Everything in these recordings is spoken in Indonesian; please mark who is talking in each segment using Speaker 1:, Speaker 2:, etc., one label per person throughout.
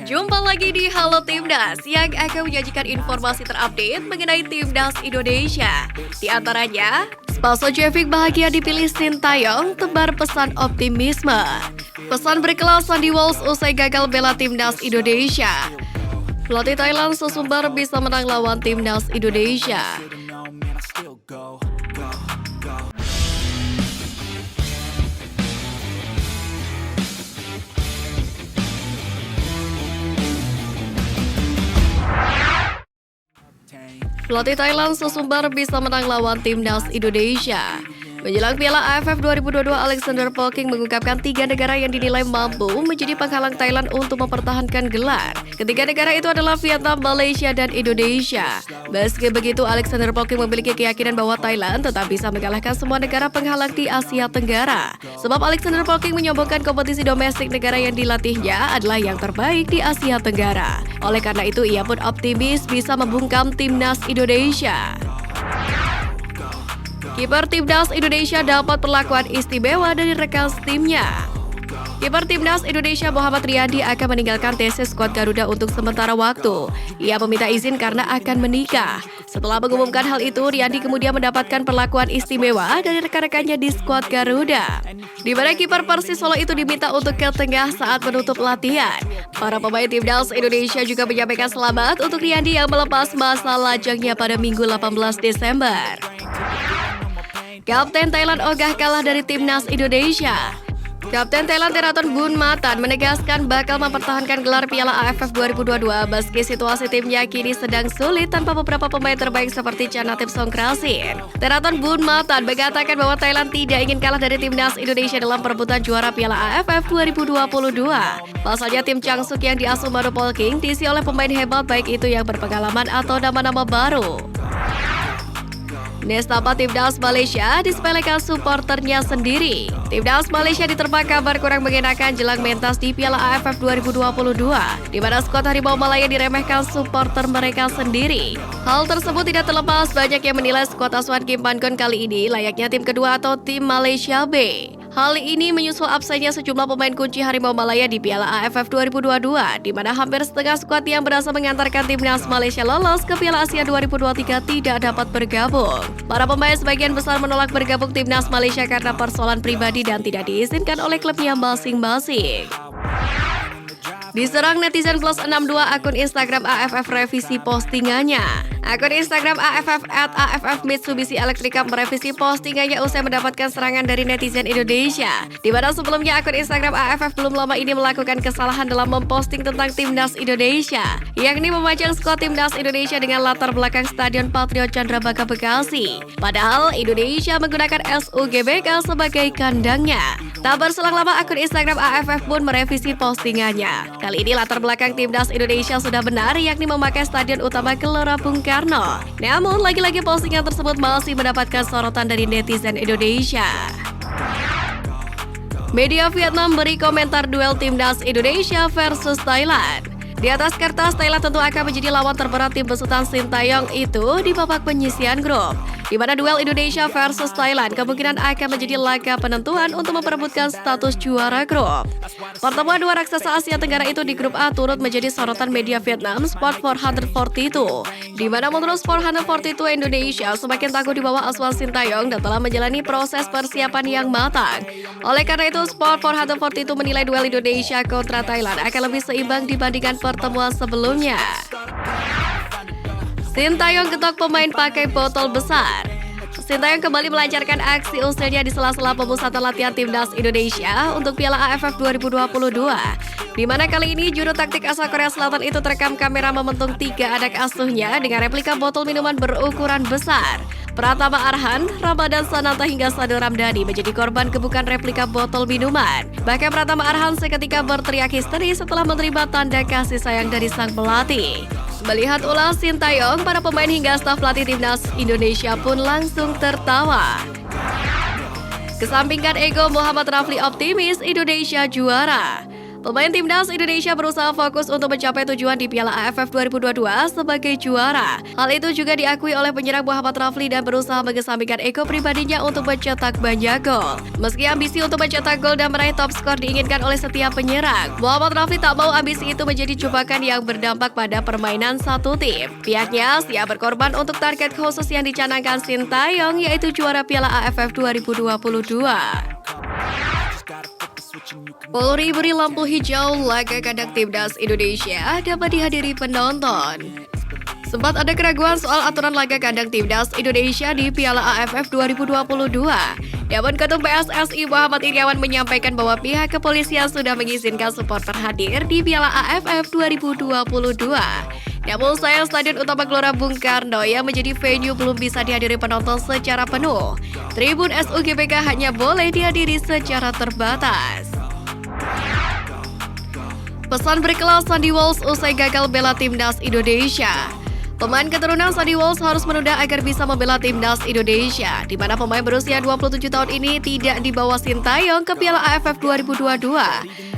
Speaker 1: Jumpa lagi di Halo Timnas yang akan menyajikan informasi terupdate mengenai Timnas Indonesia. Di antaranya, Spasojevic bahagia dipilih Sintayong, tebar pesan optimisme. Pesan berkelas Sandy Walsh usai gagal bela Timnas Indonesia. Pelatih Thailand sesumbar bisa menang lawan Timnas Indonesia. Pelatih Thailand sesumbar bisa menang lawan Timnas Indonesia. Menjelang Piala AFF 2022, Alexander Polking mengungkapkan 3 negara yang dinilai mampu menjadi penghalang Thailand untuk mempertahankan gelar. Ketiga negara itu adalah Vietnam, Malaysia, dan Indonesia. Meski begitu, Alexander Polking memiliki keyakinan bahwa Thailand tetap bisa mengalahkan semua negara penghalang di Asia Tenggara. Sebab Alexander Polking menyombongkan kompetisi domestik negara yang dilatihnya adalah yang terbaik di Asia Tenggara. Oleh karena itu, ia pun optimis bisa membungkam Timnas Indonesia. Kiper Timnas Indonesia dapat perlakuan istimewa dari rekan timnya. Kiper Timnas Indonesia Muhammad Riyandi akan meninggalkan TC skuad Garuda untuk sementara waktu. Ia meminta izin karena akan menikah. Setelah mengumumkan hal itu, Riyandi kemudian mendapatkan perlakuan istimewa dari rekan-rekannya di skuad Garuda. Di mana kiper Persis Solo itu diminta untuk ke tengah saat menutup latihan. Para pemain Timnas Indonesia juga menyampaikan selamat untuk Riyandi yang melepas masa lajangnya pada Minggu 18 Desember. Kapten Thailand ogah kalah dari Timnas Indonesia. Kapten Thailand Theraton Boonmatan menegaskan bakal mempertahankan gelar Piala AFF 2022 meski situasi timnya kini sedang sulit tanpa beberapa pemain terbaik seperti Chanatip Songkrasin. Theraton Boonmatan mengatakan bahwa Thailand tidak ingin kalah dari Timnas Indonesia dalam perebutan juara Piala AFF 2022. Pasalnya tim Changsuk yang diasuh Manu Polking diisi oleh pemain hebat baik itu yang berpengalaman atau nama-nama baru. Nestapa Timnas Malaysia disepelekan supporternya sendiri. Timnas Malaysia diterpa kabar kurang mengenakan jelang mentas di Piala AFF 2022, di mana skuad Harimau Malaya diremehkan supporter mereka sendiri. Hal tersebut tidak terlepas banyak yang menilai skuad asuhan Kim Pan-gon kali ini layaknya tim kedua atau tim Malaysia B. Hal ini menyusul absennya sejumlah pemain kunci Harimau Malaya di Piala AFF 2022, di mana hampir setengah skuad yang berhasil mengantarkan Timnas Malaysia lolos ke Piala Asia 2023 tidak dapat bergabung. Para pemain sebagian besar menolak bergabung Timnas Malaysia karena persoalan pribadi dan tidak diizinkan oleh klubnya masing-masing. Diserang netizen plus 62 akun Instagram AFF revisi postingannya. Akun Instagram AFF @AFF Mitsubishi Electric Cup merevisi postingannya usai mendapatkan serangan dari netizen Indonesia. Di mana sebelumnya akun Instagram AFF belum lama ini melakukan kesalahan dalam memposting tentang Timnas Indonesia, yakni memajang skuad Timnas Indonesia dengan latar belakang Stadion Patriot Candrabaga Bekasi. Padahal Indonesia menggunakan SUGBK sebagai kandangnya. Tak berselang lama akun Instagram AFF pun merevisi postingannya. Kali ini latar belakang Timnas Indonesia sudah benar, yakni memakai stadion utama Gelora Bung Karno. Namun, lagi-lagi postingan tersebut masih mendapatkan sorotan dari netizen Indonesia. Media Vietnam beri komentar duel Timnas Indonesia versus Thailand. Di atas kertas, Thailand tentu akan menjadi lawan terberat tim besutan Sintayong itu di babak penyisihan grup. Di mana duel Indonesia versus Thailand kemungkinan akan menjadi laga penentuan untuk memperebutkan status juara grup. Pertemuan dua raksasa Asia Tenggara itu di grup A turut menjadi sorotan media Vietnam Sport 442. Di mana menurut Sport 442 Indonesia semakin tangguh di bawah asuhan Sintayong dan telah menjalani proses persiapan yang matang. Oleh karena itu, Sport 442 menilai duel Indonesia kontra Thailand akan lebih seimbang dibandingkan pertemuan sebelumnya. Sintayong ketok pemain pakai botol besar. Sintayong kembali melancarkan aksi usilnya di sela-sela pemusatan latihan Timnas Indonesia untuk Piala AFF 2022. Di mana kali ini juru taktik asal Korea Selatan itu terekam kamera mementung 3 anak asuhnya dengan replika botol minuman berukuran besar. Pratama Arhan, Ramadan Sananta hingga Sado Ramdhani menjadi korban gebukan replika botol minuman. Bahkan Pratama Arhan seketika berteriak histeris setelah menerima tanda kasih sayang dari sang pelatih. Melihat ulah Sintayong, para pemain hingga staf pelatih Timnas Indonesia pun langsung tertawa. Kesampingkan ego, Muhammad Rafli optimis Indonesia juara. Pemain timnas Indonesia berusaha fokus untuk mencapai tujuan di Piala AFF 2022 sebagai juara. Hal itu juga diakui oleh penyerang Muhammad Rafli dan berusaha mengesampingkan ego pribadinya untuk mencetak banyak gol. Meski ambisi untuk mencetak gol dan meraih top skor diinginkan oleh setiap penyerang, Muhammad Rafli tak mau ambisi itu menjadi jebakan yang berdampak pada permainan satu tim. Pihaknya siap berkorban untuk target khusus yang dicanangkan Sintayong, yaitu juara Piala AFF 2022. Polri beri lampu hijau laga kandang timnas Indonesia dapat dihadiri penonton. Sempat ada keraguan soal aturan laga kandang timnas Indonesia di Piala AFF 2022. Namun Ketum PSSI Muhammad Iryawan menyampaikan bahwa pihak kepolisian sudah mengizinkan supporter hadir di Piala AFF 2022. Namun sayang Stadion Utama Gelora Bung Karno yang menjadi venue belum bisa dihadiri penonton secara penuh. Tribun SUGBK hanya boleh dihadiri secara terbatas. Pesan berkelas Sandy Walsh usai gagal bela timnas Indonesia. Pemain keturunan Sandy Walsh harus menunda agar bisa membela timnas Indonesia, di mana pemain berusia 27 tahun ini tidak dibawa Sintayong ke Piala AFF 2022.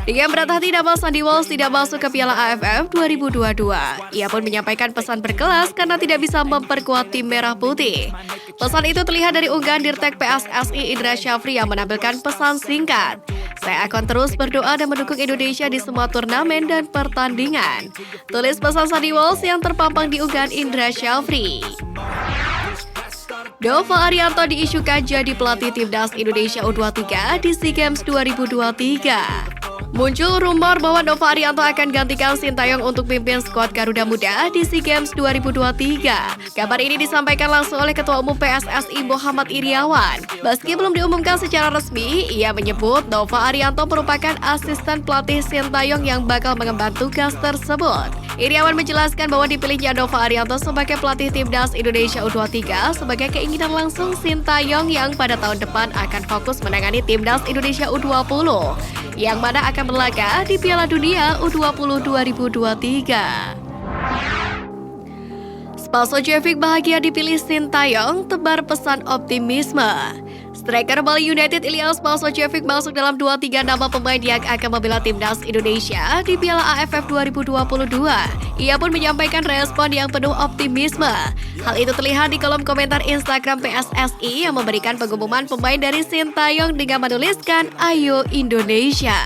Speaker 1: Dengan berat hati nama Sandy Walsh tidak masuk ke Piala AFF 2022. Ia pun menyampaikan pesan berkelas karena tidak bisa memperkuat tim merah putih. Pesan itu terlihat dari unggahan Dirtek PSSI Indra Syafri yang menampilkan pesan singkat. Saya akan terus berdoa dan mendukung Indonesia di semua turnamen dan pertandingan. Tulis pesan Sandy Walsh yang terpampang di unggahan Indra Syafri. Dova Arianto diisukan jadi pelatih timnas Indonesia U23 di SEA Games 2023. Muncul rumor bahwa Dova Arianto akan gantikan Sintayong untuk pimpin skuad Garuda Muda di SEA Games 2023. Kabar ini disampaikan langsung oleh Ketua Umum PSSI Muhammad Iryawan. Meski belum diumumkan secara resmi, ia menyebut Dova Arianto merupakan asisten pelatih Sintayong yang bakal mengemban tugas tersebut. Iryawan menjelaskan bahwa dipilihnya Dova Arianto sebagai pelatih timnas Indonesia U23 sebagai keinginan langsung Sintayong yang pada tahun depan akan fokus menangani timnas Indonesia U20 yang mana akan berlaga di Piala Dunia U20 2023. Spasojevic bahagia dipilih Sintayong, tebar pesan optimisme. Striker Bali United Ilyas Spasojevic masuk dalam 2-3 nama pemain yang akan membela timnas Indonesia di Piala AFF 2022. Ia pun menyampaikan respon yang penuh optimisme. Hal itu terlihat di kolom komentar Instagram PSSI yang memberikan pengumuman pemain dari Sintayong dengan menuliskan "Ayo Indonesia".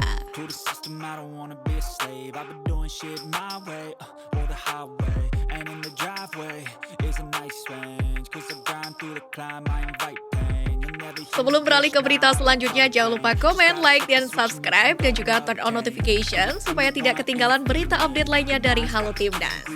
Speaker 1: Sebelum beralih ke berita selanjutnya, jangan lupa komen, like, dan subscribe, dan juga turn on notification supaya tidak ketinggalan berita update lainnya dari Halo Timnas.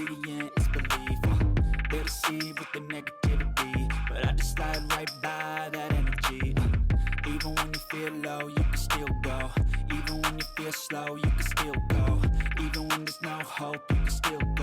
Speaker 1: Even when you feel slow, you can still go. Even when there's no hope, you can still go.